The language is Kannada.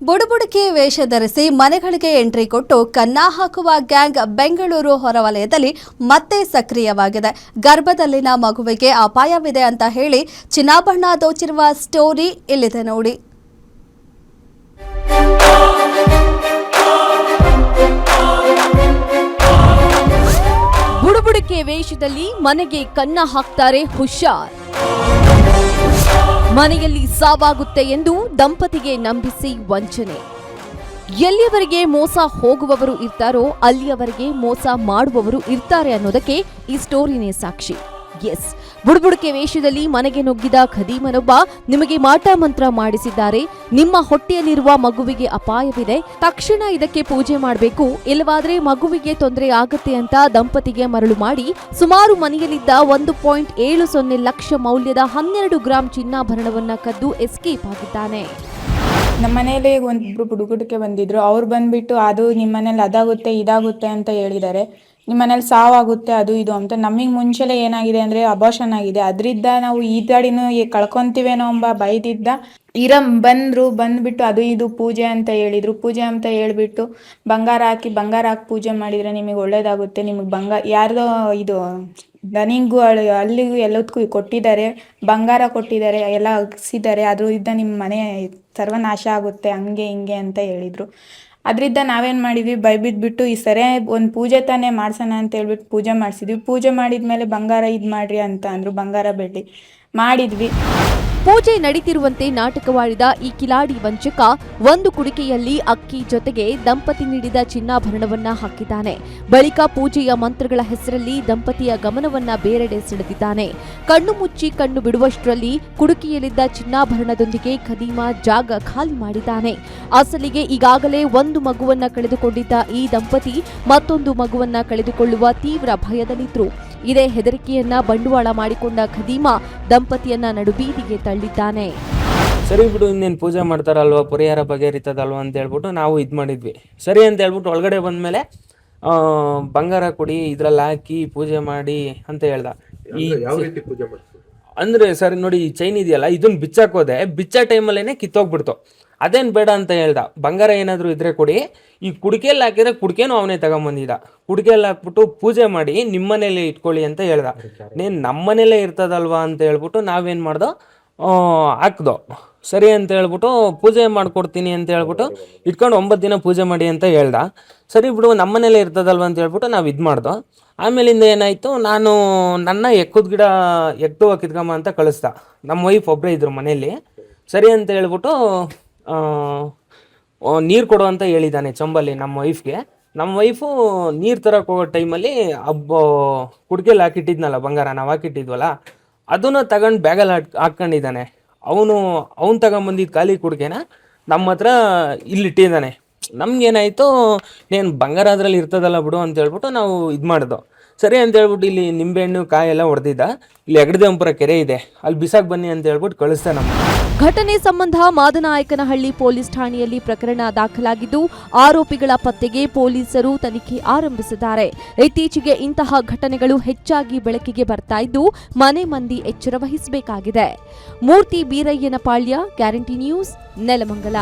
ಬುಡುಬುಡುಕಿ ವೇಷ ಧರಿಸಿ ಮನೆಗಳಿಗೆ ಎಂಟ್ರಿ ಕೊಟ್ಟು ಕನ್ನ ಹಾಕುವ ಗ್ಯಾಂಗ್ ಬೆಂಗಳೂರು ಹೊರವಲಯದಲ್ಲಿ ಮತ್ತೆ ಸಕ್ರಿಯವಾಗಿದೆ. ಗರ್ಭದಲ್ಲಿನ ಮಗುವಿಗೆ ಅಪಾಯವಿದೆ ಅಂತ ಹೇಳಿ ಚಿನ್ನಾಭರಣ ದೋಚಿರುವ ಸ್ಟೋರಿ ಇಲ್ಲಿದೆ ನೋಡಿ. ಬುಡುಬುಡುಕೆ ವೇಷದಲ್ಲಿ ಮನೆಗೆ ಕನ್ನ ಹಾಕ್ತಾರೆ ಹುಷಾರ್. ಮನೆಯಲ್ಲಿ ಸಾವಾಗುತ್ತೆ ಎಂದು ದಂಪತಿಗೆ ನಂಬಿಸಿ ವಂಚನೆ. ಎಲ್ಲಿಯವರೆಗೆ ಮೋಸ ಹೋಗುವವರು ಇರ್ತಾರೋ ಅಲ್ಲಿಯವರೆಗೆ ಮೋಸ ಮಾಡುವವರು ಇರ್ತಾರೆ ಅನ್ನೋದಕ್ಕೆ ಈ ಸ್ಟೋರಿನೇ ಸಾಕ್ಷಿ. ಎಸ್, ಬುಡುಬುಡುಕೆ ವೇಷದಲ್ಲಿ ಮನೆಗೆ ನುಗ್ಗಿದ ಖದೀಮನೊಬ್ಬ ನಿಮಗೆ ಮಾಟ ಮಂತ್ರ ಮಾಡಿಸಿದ್ದಾರೆ, ನಿಮ್ಮ ಹೊಟ್ಟೆಯಲ್ಲಿರುವ ಮಗುವಿಗೆ ಅಪಾಯವಿದೆ, ತಕ್ಷಣ ಇದಕ್ಕೆ ಪೂಜೆ ಮಾಡಬೇಕು, ಇಲ್ಲವಾದ್ರೆ ಮಗುವಿಗೆ ತೊಂದರೆ ಆಗತ್ತೆ ಅಂತ ದಂಪತಿಗೆ ಮರಳು ಮಾಡಿ ಸುಮಾರು ಮನೆಯಲ್ಲಿದ್ದ 1.70 ಲಕ್ಷ ಮೌಲ್ಯದ 12 ಗ್ರಾಂ ಚಿನ್ನಾಭರಣವನ್ನ ಕದ್ದು ಎಸ್ಕೇಪ್ ಆಗಿದ್ದಾನೆ. ನಮ್ಮ ಮನೇಲಿ ಒಂದಿಬ್ರು ಬುಡುಬುಡುಕೆ ಬಂದಿದ್ರು. ಅವ್ರು ಬಂದ್ಬಿಟ್ಟು ಅದು ನಿಮ್ಮ ಮನೇಲಿ ಅದಾಗುತ್ತೆ ಇದಾಗುತ್ತೆ ಅಂತ ಹೇಳಿದ್ದಾರೆ, ನಿಮ್ಮ ಮನೇಲಿ ಸಾವಾಗುತ್ತೆ ಅದು ಇದು ಅಂತ. ನಮಗೆ ಮುಂಚೆಲೆ ಏನಾಗಿದೆ ಅಂದರೆ ಅಬಾರ್ಷನ್ ಆಗಿದೆ, ಅದರಿಂದ ನಾವು ಈ ದಾಡಿನೂ ಕಳ್ಕೊತೀವೇನೋ ಎಂಬ ಭಯದಿಂದ ಬಂದ್ಬಿಟ್ಟು ಅದು ಇದು ಪೂಜೆ ಅಂತ ಹೇಳಿದ್ರು. ಪೂಜೆ ಅಂತ ಹೇಳ್ಬಿಟ್ಟು ಬಂಗಾರ ಹಾಕಿ ಪೂಜೆ ಮಾಡಿದರೆ ನಿಮಗೆ ಒಳ್ಳೇದಾಗುತ್ತೆ, ನಿಮಗೆ ಯಾರ್ದೋ ಇದು ದನಿಗೂ ಅಲ್ಲಿಗೂ ಎಲ್ಲದಕ್ಕೂ ಕೊಟ್ಟಿದ್ದಾರೆ, ಬಂಗಾರ ಕೊಟ್ಟಿದ್ದಾರೆ, ಎಲ್ಲ ಅಗ್ಸಿದ್ದಾರೆ, ಅದರಿಂದ ನಿಮ್ಮ ಮನೆ ಸರ್ವನಾಶ ಆಗುತ್ತೆ ಹಂಗೆ ಹಿಂಗೆ ಅಂತ ಹೇಳಿದರು. ಅದರಿಂದ ನಾವೇನು ಮಾಡಿದ್ವಿ, ಭಯಬಿದ್ಬಿಟ್ಟು ಈ ಸರಿ ಒಂದು ಪೂಜೆ ತಾನೇ ಮಾಡ್ಸೋಣ ಅಂತ ಹೇಳ್ಬಿಟ್ಟು ಪೂಜೆ ಮಾಡಿಸಿದ್ವಿ. ಪೂಜೆ ಮಾಡಿದ್ಮೇಲೆ ಬಂಗಾರ ಇದು ಮಾಡ್ರಿ ಅಂತ ಅಂದರು, ಬಂಗಾರ ಬೆಳ್ಳಿ ಮಾಡಿದ್ವಿ. ಪೂಜೆ ನಡೀತಿರುವಂತೆ ನಾಟಕವಾಡಿದ ಈ ಕಿಲಾಡಿ ವಂಚಕ ಒಂದು ಕುಡಿಕೆಯಲ್ಲಿ ಅಕ್ಕಿ ಜೊತೆಗೆ ದಂಪತಿ ನೀಡಿದ ಚಿನ್ನಾಭರಣವನ್ನ ಹಾಕಿದ್ದಾನೆ. ಬಳಿಕ ಪೂಜೆಯ ಮಂತ್ರಗಳ ಹೆಸರಲ್ಲಿ ದಂಪತಿಯ ಗಮನವನ್ನ ಬೇರೆಡೆ ಸೆಳೆದಿದ್ದಾನೆ. ಕಣ್ಣು ಮುಚ್ಚಿ ಕಣ್ಣು ಬಿಡುವಷ್ಟರಲ್ಲಿ ಕುಡುಕಿಯಲ್ಲಿದ್ದ ಚಿನ್ನಾಭರಣದೊಂದಿಗೆ ಖದೀಮ ಜಾಗ ಖಾಲಿ ಮಾಡಿದ್ದಾನೆ. ಅಸಲಿಗೆ ಈಗಾಗಲೇ ಒಂದು ಮಗುವನ್ನ ಕಳೆದುಕೊಂಡಿದ್ದ ಈ ದಂಪತಿ ಮತ್ತೊಂದು ಮಗುವನ್ನ ಕಳೆದುಕೊಳ್ಳುವ ತೀವ್ರ ಭಯದಲ್ಲಿದ್ರು. ಇದೇ ಹೆದರಿಕೆಯನ್ನ ಬಂಡವಾಳ ಮಾಡಿಕೊಂಡ ಖದೀಮ ದಂಪತಿಯನ್ನ ನಡುಬೀದಿಗೆ ತಳ್ಳಿದ್ದಾನೆ. ಸರಿ ಬಿಡು, ಇನ್ನೇನು ಪೂಜೆ ಮಾಡ್ತಾರಲ್ವ, ಪರಿಹಾರ ಬಗೆಹರಿತದಲ್ವ ಅಂತ ಹೇಳ್ಬಿಟ್ಟು ನಾವು ಇದು ಮಾಡಿದ್ವಿ. ಸರಿ ಅಂತ ಹೇಳ್ಬಿಟ್ಟು ಒಳಗಡೆ ಬಂದಮೇಲೆ ಬಂಗಾರ ಕೊಡಿ, ಇದ್ರಲ್ಲಿ ಹಾಕಿ ಪೂಜೆ ಮಾಡಿ ಅಂತ ಹೇಳ್ದ. ಅಂದರೆ ಸರಿ ನೋಡಿ, ಈ ಚೈನ್ ಇದೆಯಲ್ಲ ಇದನ್ನ ಬಿಚ್ಚಾಕೋದೆ, ಬಿಚ್ಚ ಟೈಮಲ್ಲೇ ಕಿತ್ತೋಗ್ಬಿಡ್ತು. ಅದೇನು ಬೇಡ ಅಂತ ಹೇಳ್ದ, ಬಂಗಾರ ಏನಾದರೂ ಇದ್ರೆ ಕೊಡಿ, ಈ ಕುಡಿಕೆಯಲ್ಲಿ ಹಾಕಿದ್ರೆ ಕುಡಿಕೆನೂ ಅವನೇ ತಗೊಂಬಂದಿದ್ದ, ಕುಡಿಕೆಯಲ್ಲಿ ಹಾಕ್ಬಿಟ್ಟು ಪೂಜೆ ಮಾಡಿ ನಿಮ್ಮ ಮನೇಲಿ ಇಟ್ಕೊಳ್ಳಿ ಅಂತ ಹೇಳ್ದ. ನೀನು ನಮ್ಮ ಮನೇಲೇ ಇರ್ತದಲ್ವಾ ಅಂತ ಹೇಳ್ಬಿಟ್ಟು ನಾವೇನು ಮಾಡ್ದೋ ಹಾಕ್ದೋ. ಸರಿ ಅಂತ ಹೇಳ್ಬಿಟ್ಟು ಪೂಜೆ ಮಾಡಿಕೊಡ್ತೀನಿ ಅಂತ ಹೇಳ್ಬಿಟ್ಟು ಇಟ್ಕೊಂಡು 9 ದಿನ ಪೂಜೆ ಮಾಡಿ ಅಂತ ಹೇಳ್ದ. ಸರಿ ಬಿಡು, ನಮ್ಮ ಮನೇಲೇ ಇರ್ತದಲ್ವ ಅಂತ ಹೇಳ್ಬಿಟ್ಟು ನಾವು ಇದು ಮಾಡ್ದೋ. ಆಮೇಲಿಂದ ಏನಾಯಿತು, ನಾನು ನನ್ನ ಎಕ್ಕದ ಗಿಡ ಎಕ್ದು ಕಿತ್ಕಮ್ಮ ಅಂತ ಕಳಿಸ್ದ. ನಮ್ಮ ವೈಫ್ ಒಬ್ಬರೇ ಇದ್ರು ಮನೇಲಿ. ಸರಿ ಅಂತ ಹೇಳ್ಬಿಟ್ಟು ನೀರು ಕೊಡು ಅಂತ ಹೇಳಿದ್ದಾನೆ ಚಂಬಲ್ಲಿ ನಮ್ಮ ವೈಫ್ಗೆ. ನಮ್ಮ ವೈಫು ನೀರು ತರಕ್ಕೆ ಹೋಗೋ ಟೈಮಲ್ಲಿ ಕುಡ್ಕೆಲ್ಲಿ ಹಾಕಿಟ್ಟಿದ್ನಲ್ಲ ಬಂಗಾರ, ನಾವು ಹಾಕಿಟ್ಟಿದ್ವಲ್ಲ ಅದನ್ನು ತಗೊಂಡು ಬ್ಯಾಗಲ್ಲಿ ಹಾಕ್ಕೊಂಡಿದ್ದಾನೆ. ಅವನು ತಗೊಂಬಂದಿದ್ದು ಖಾಲಿ ಕುಡ್ಕೆನ ನಮ್ಮ ಹತ್ರ ಇಲ್ಲಿಟ್ಟಿದ್ದಾನೆ. ನಮಗೇನಾಯಿತು, ನೀನು ಬಂಗಾರ ಅದರಲ್ಲಿ ಇರ್ತದಲ್ಲ ಬಿಡು ಅಂತ ಹೇಳ್ಬಿಟ್ಟು ನಾವು ಇದು ಮಾಡಿದೋ. ಸರಿ ಅಂತ ಹೇಳ್ಬಿಟ್ಟು ಇಲ್ಲಿ ನಿಂಬೆಹಣ್ಣು ಕಾಯೆಲ್ಲ ಹೊಡೆದಿದ್ದ. ಇಲ್ಲಿ ಹೆಗ್ಗಡದೇವಂಪುರ ಕೆರೆ ಇದೆ, ಅಲ್ಲಿ ಬಿಸಾಕ್ ಬನ್ನಿ ಅಂತ ಹೇಳ್ಬಿಟ್ಟು ಕಳಿಸ್ತಾ. ನಮ್ಮ ಘಟನೆ ಸಂಬಂಧ ಮಾದನಾಯಕನಹಳ್ಳಿ ಪೊಲೀಸ್ ಠಾಣೆಯಲ್ಲಿ ಪ್ರಕರಣ ದಾಖಲಾಗಿದ್ದು ಆರೋಪಿಗಳ ಪತ್ತೆಗೆ ಪೊಲೀಸರು ತನಿಖೆ ಆರಂಭಿಸಿದ್ದಾರೆ. ಇತ್ತೀಚೆಗೆ ಇಂತಹ ಘಟನೆಗಳು ಹೆಚ್ಚಾಗಿ ಬೆಳಕಿಗೆ ಬರ್ತಾ ಇದ್ದು ಮನೆ ಮಂದಿ ಎಚ್ಚರ ವಹಿಸಬೇಕಾಗಿದೆ. ಮೂರ್ತಿ ಬೀರಯ್ಯನಪಾಳ್ಯ, ಗ್ಯಾರಂಟಿ ನ್ಯೂಸ್, ನೆಲಮಂಗಲ.